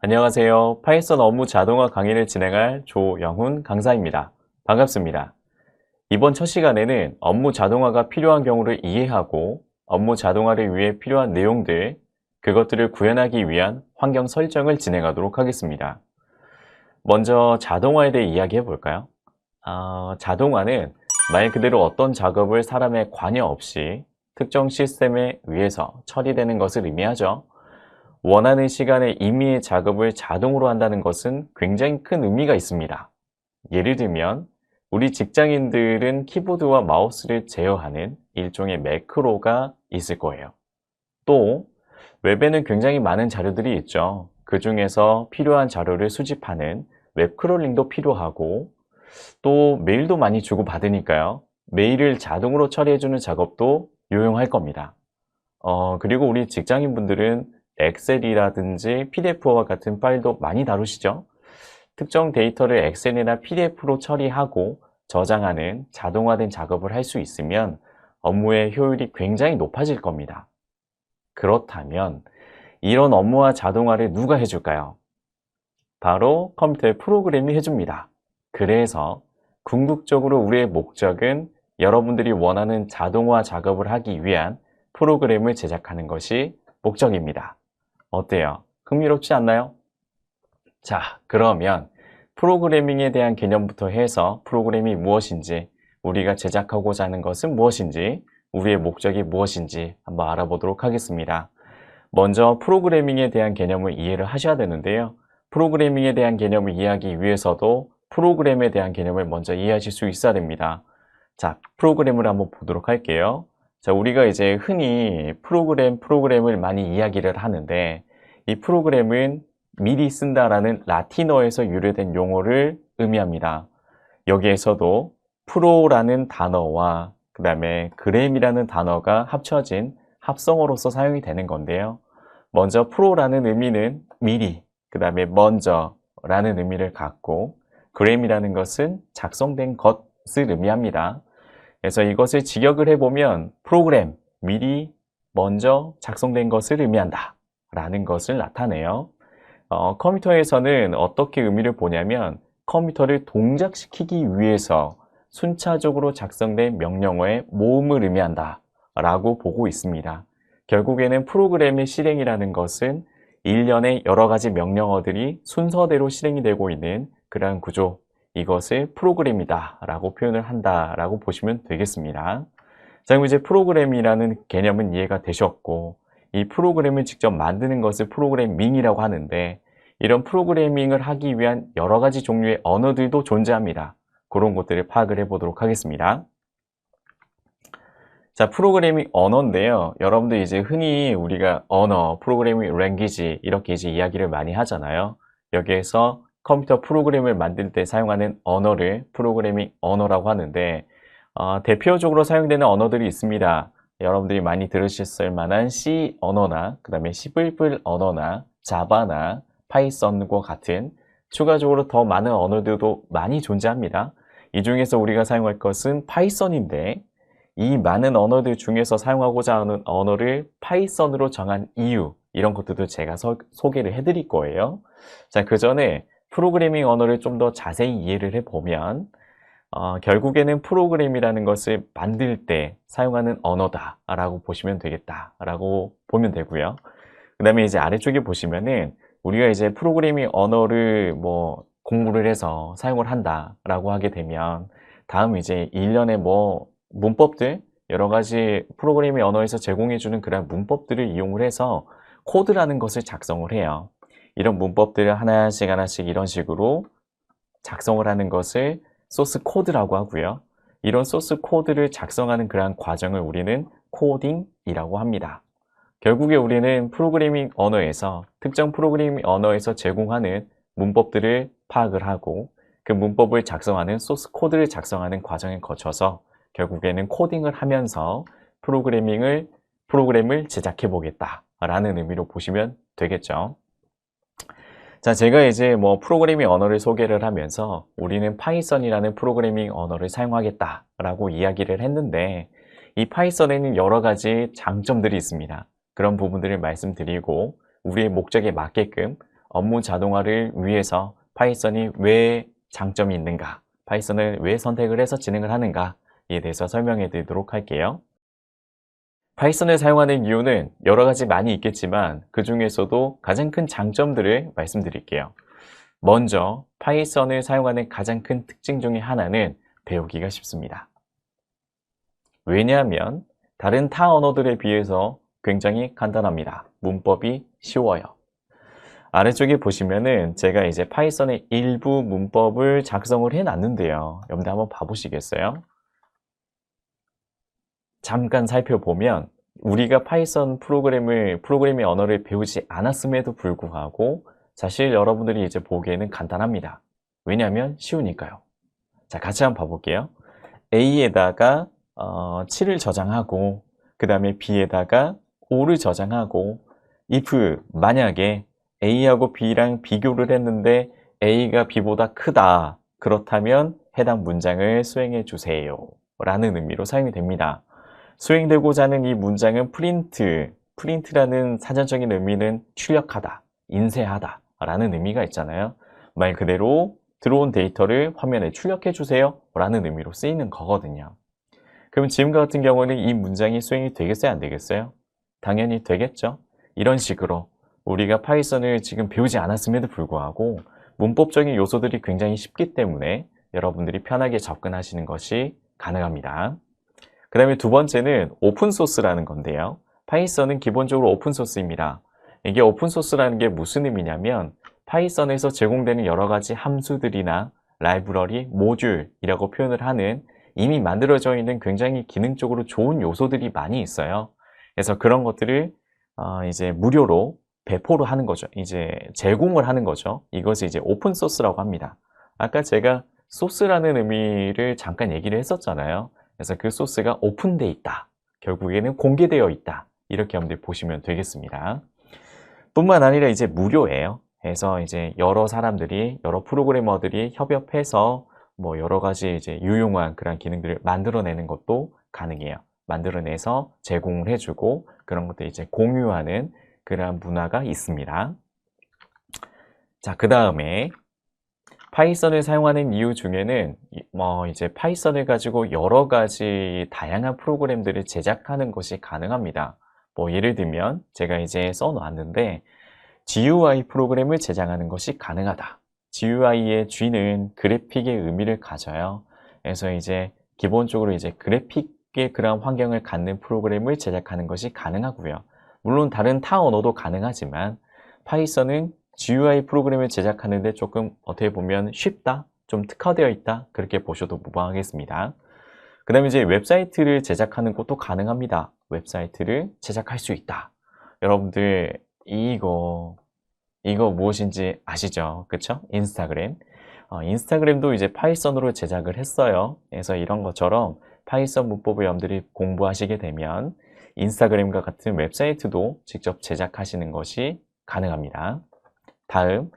안녕하세요. 파이썬 업무 자동화 강의를 진행할 조영훈 강사입니다. 반갑습니다. 이번 첫 시간에는 업무 자동화가 필요한 경우를 이해하고 업무 자동화를 위해 필요한 내용들, 그것들을 구현하기 위한 환경 설정을 진행하도록 하겠습니다. 먼저 자동화에 대해 이야기해 볼까요? 자동화는 말 그대로 어떤 작업을 사람의 관여 없이 특정 시스템에 의해서 처리되는 것을 의미하죠. 원하는 시간에 임의의 작업을 자동으로 한다는 것은 굉장히 큰 의미가 있습니다. 예를 들면 우리 직장인들은 키보드와 마우스를 제어하는 일종의 매크로가 있을 거예요. 또 웹에는 굉장히 많은 자료들이 있죠. 그 중에서 필요한 자료를 수집하는 웹 크롤링도 필요하고, 또 메일도 많이 주고받으니까요. 메일을 자동으로 처리해주는 작업도 요용할 겁니다. 그리고 우리 직장인분들은 엑셀이라든지 PDF와 같은 파일도 많이 다루시죠? 특정 데이터를 엑셀이나 PDF로 처리하고 저장하는 자동화된 작업을 할 수 있으면 업무의 효율이 굉장히 높아질 겁니다. 그렇다면 이런 업무와 자동화를 누가 해줄까요? 바로 컴퓨터의 프로그램이 해줍니다. 그래서 궁극적으로 우리의 목적은 여러분들이 원하는 자동화 작업을 하기 위한 프로그램을 제작하는 것이 목적입니다. 어때요? 흥미롭지 않나요? 자, 그러면 프로그래밍에 대한 개념부터 해서 프로그램이 무엇인지, 우리가 제작하고자 하는 것은 무엇인지, 우리의 목적이 무엇인지 한번 알아보도록 하겠습니다. 먼저 프로그래밍에 대한 개념을 이해를 하셔야 되는데요. 프로그래밍에 대한 개념을 이해하기 위해서도 프로그램에 대한 개념을 먼저 이해하실 수 있어야 됩니다. 자, 프로그램을 한번 보도록 할게요. 자, 우리가 이제 흔히 프로그램을 많이 이야기를 하는데, 이 프로그램은 미리 쓴다라는 라틴어에서 유래된 용어를 의미합니다. 여기에서도 프로라는 단어와 그 다음에 그램이라는 단어가 합쳐진 합성어로서 사용이 되는 건데요. 먼저 프로라는 의미는 미리, 그 다음에 먼저라는 의미를 갖고, 그램이라는 것은 작성된 것을 의미합니다. 그래서 이것을 직역을 해보면 프로그램, 미리, 먼저 작성된 것을 의미한다 라는 것을 나타내요. 컴퓨터에서는 어떻게 의미를 보냐면 컴퓨터를 동작시키기 위해서 순차적으로 작성된 명령어의 모음을 의미한다 라고 보고 있습니다. 결국에는 프로그램의 실행이라는 것은 일련의 여러 가지 명령어들이 순서대로 실행이 되고 있는 그러한 구조, 이것을 프로그램이다 라고 표현을 한다 라고 보시면 되겠습니다. 자, 그럼 이제 프로그램이라는 개념은 이해가 되셨고, 이 프로그램을 직접 만드는 것을 프로그래밍이라고 하는데, 이런 프로그래밍을 하기 위한 여러 가지 종류의 언어들도 존재합니다. 그런 것들을 파악을 해보도록 하겠습니다. 자, 프로그래밍 언어인데요. 여러분들 이제 흔히 우리가 언어, 프로그래밍 랭귀지 이렇게 이제 이야기를 많이 하잖아요. 여기에서 컴퓨터 프로그램을 만들 때 사용하는 언어를 프로그래밍 언어라고 하는데, 대표적으로 사용되는 언어들이 있습니다. 여러분들이 많이 들으셨을 만한 C 언어나 그 다음에 C++ 언어나 자바나 파이썬과 같은 추가적으로 더 많은 언어들도 많이 존재합니다. 이 중에서 우리가 사용할 것은 파이썬인데, 이 많은 언어들 중에서 사용하고자 하는 언어를 파이썬으로 정한 이유, 이런 것들도 제가 소개를 해드릴 거예요. 자, 그 전에 프로그래밍 언어를 좀 더 자세히 이해를 해보면, 결국에는 프로그램이라는 것을 만들 때 사용하는 언어다 라고 보시면 되겠다 라고 보면 되고요. 그 다음에 이제 아래쪽에 보시면은 우리가 이제 프로그래밍 언어를 뭐 공부를 해서 사용을 한다 라고 하게 되면, 다음 이제 일련의 뭐 문법들, 여러 가지 프로그래밍 언어에서 제공해주는 그런 문법들을 이용을 해서 코드라는 것을 작성을 해요. 이런 문법들을 하나씩 이런 식으로 작성을 하는 것을 소스 코드라고 하고요. 이런 소스 코드를 작성하는 그러한 과정을 우리는 코딩이라고 합니다. 결국에 우리는 프로그래밍 언어에서 특정 프로그래밍 언어에서 제공하는 문법들을 파악을 하고 그 문법을 작성하는 소스 코드를 작성하는 과정에 거쳐서 결국에는 코딩을 하면서 프로그램을 제작해 보겠다라는 의미로 보시면 되겠죠. 자, 제가 이제 뭐 프로그래밍 언어를 소개를 하면서 우리는 파이썬이라는 프로그래밍 언어를 사용하겠다라고 이야기를 했는데, 이 파이썬에는 여러 가지 장점들이 있습니다. 그런 부분들을 말씀드리고 우리의 목적에 맞게끔 업무 자동화를 위해서 파이썬이 왜 장점이 있는가, 파이썬을 왜 선택을 해서 진행을 하는가에 대해서 설명해 드리도록 할게요. 파이썬을 사용하는 이유는 여러 가지 많이 있겠지만 그 중에서도 가장 큰 장점들을 말씀드릴게요. 먼저 파이썬을 사용하는 가장 큰 특징 중에 하나는 배우기가 쉽습니다. 왜냐하면 다른 타 언어들에 비해서 굉장히 간단합니다. 문법이 쉬워요. 아래쪽에 보시면은 제가 이제 파이썬의 일부 문법을 작성을 해 놨는데요. 여러분들 한번 봐보시겠어요? 잠깐 살펴보면 우리가 파이썬 프로그래밍 언어를 배우지 않았음에도 불구하고 사실 여러분들이 이제 보기에는 간단합니다. 왜냐하면 쉬우니까요. 자, 같이 한번 봐볼게요. A에다가 7을 저장하고 그 다음에 B에다가 5를 저장하고 if 만약에 A하고 B랑 비교를 했는데 A가 B보다 크다. 그렇다면 해당 문장을 수행해 주세요. 라는 의미로 사용이 됩니다. 수행되고자 하는 이 문장은 프린트라는 사전적인 의미는 출력하다, 인쇄하다 라는 의미가 있잖아요. 말 그대로 들어온 데이터를 화면에 출력해 주세요 라는 의미로 쓰이는 거거든요. 그럼 지금과 같은 경우는 이 문장이 수행이 되겠어요, 안 되겠어요? 당연히 되겠죠. 이런 식으로 우리가 파이썬을 지금 배우지 않았음에도 불구하고 문법적인 요소들이 굉장히 쉽기 때문에 여러분들이 편하게 접근하시는 것이 가능합니다. 그 다음에 두 번째는 오픈소스라는 건데요. 파이썬은 기본적으로 오픈소스입니다. 이게 오픈소스라는 게 무슨 의미냐면 파이썬에서 제공되는 여러 가지 함수들이나 라이브러리, 모듈이라고 표현을 하는 이미 만들어져 있는 굉장히 기능적으로 좋은 요소들이 많이 있어요. 그래서 그런 것들을 이제 무료로 배포를 하는 거죠. 이제 제공을 하는 거죠. 이것을 이제 오픈소스라고 합니다. 아까 제가 소스라는 의미를 잠깐 얘기를 했었잖아요. 그래서 그 소스가 오픈되어 있다. 결국에는 공개되어 있다. 이렇게 여러분들 보시면 되겠습니다. 뿐만 아니라 이제 무료예요. 그래서 이제 여러 사람들이, 여러 프로그래머들이 협업해서 뭐 여러 가지 이제 유용한 그런 기능들을 만들어내는 것도 가능해요. 만들어내서 제공을 해주고 그런 것들 이제 공유하는 그런 문화가 있습니다. 자, 그 다음에 파이썬을 사용하는 이유 중에는 이제 파이썬을 가지고 여러 가지 다양한 프로그램들을 제작하는 것이 가능합니다. 뭐 예를 들면 제가 이제 써놓았는데 GUI 프로그램을 제작하는 것이 가능하다. GUI의 G는 그래픽의 의미를 가져요. 그래서 이제 기본적으로 이제 그래픽의 그런 환경을 갖는 프로그램을 제작하는 것이 가능하고요. 물론 다른 타 언어도 가능하지만 파이썬은 GUI 프로그램을 제작하는데 조금 어떻게 보면 쉽다, 좀 특화되어 있다 그렇게 보셔도 무방하겠습니다. 그 다음에 이제 웹사이트를 제작하는 것도 가능합니다. 웹사이트를 제작할 수 있다. 여러분들 이거 무엇인지 아시죠? 그쵸? 인스타그램. 인스타그램도 이제 파이썬으로 제작을 했어요. 그래서 이런 것처럼 파이썬 문법을 여러분들이 공부하시게 되면 인스타그램과 같은 웹사이트도 직접 제작하시는 것이 가능합니다. 다음,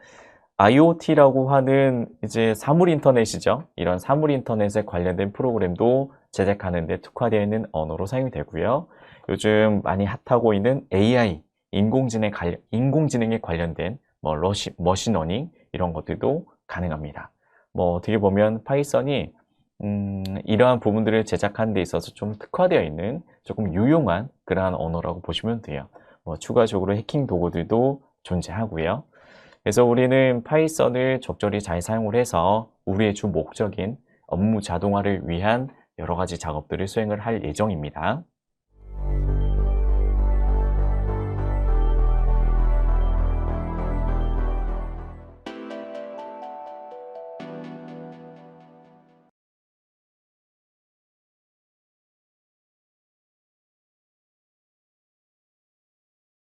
IoT라고 하는 이제 사물 인터넷이죠. 이런 사물 인터넷에 관련된 프로그램도 제작하는 데 특화되어 있는 언어로 사용이 되고요. 요즘 많이 핫하고 있는 AI, 인공지능에 관련된 뭐 머신러닝 이런 것들도 가능합니다. 뭐 어떻게 보면 파이썬이 이러한 부분들을 제작하는 데 있어서 좀 특화되어 있는 조금 유용한 그러한 언어라고 보시면 돼요. 뭐 추가적으로 해킹 도구들도 존재하고요. 그래서 우리는 파이썬을 적절히 잘 사용을 해서 우리의 주 목적인 업무 자동화를 위한 여러 가지 작업들을 수행을 할 예정입니다.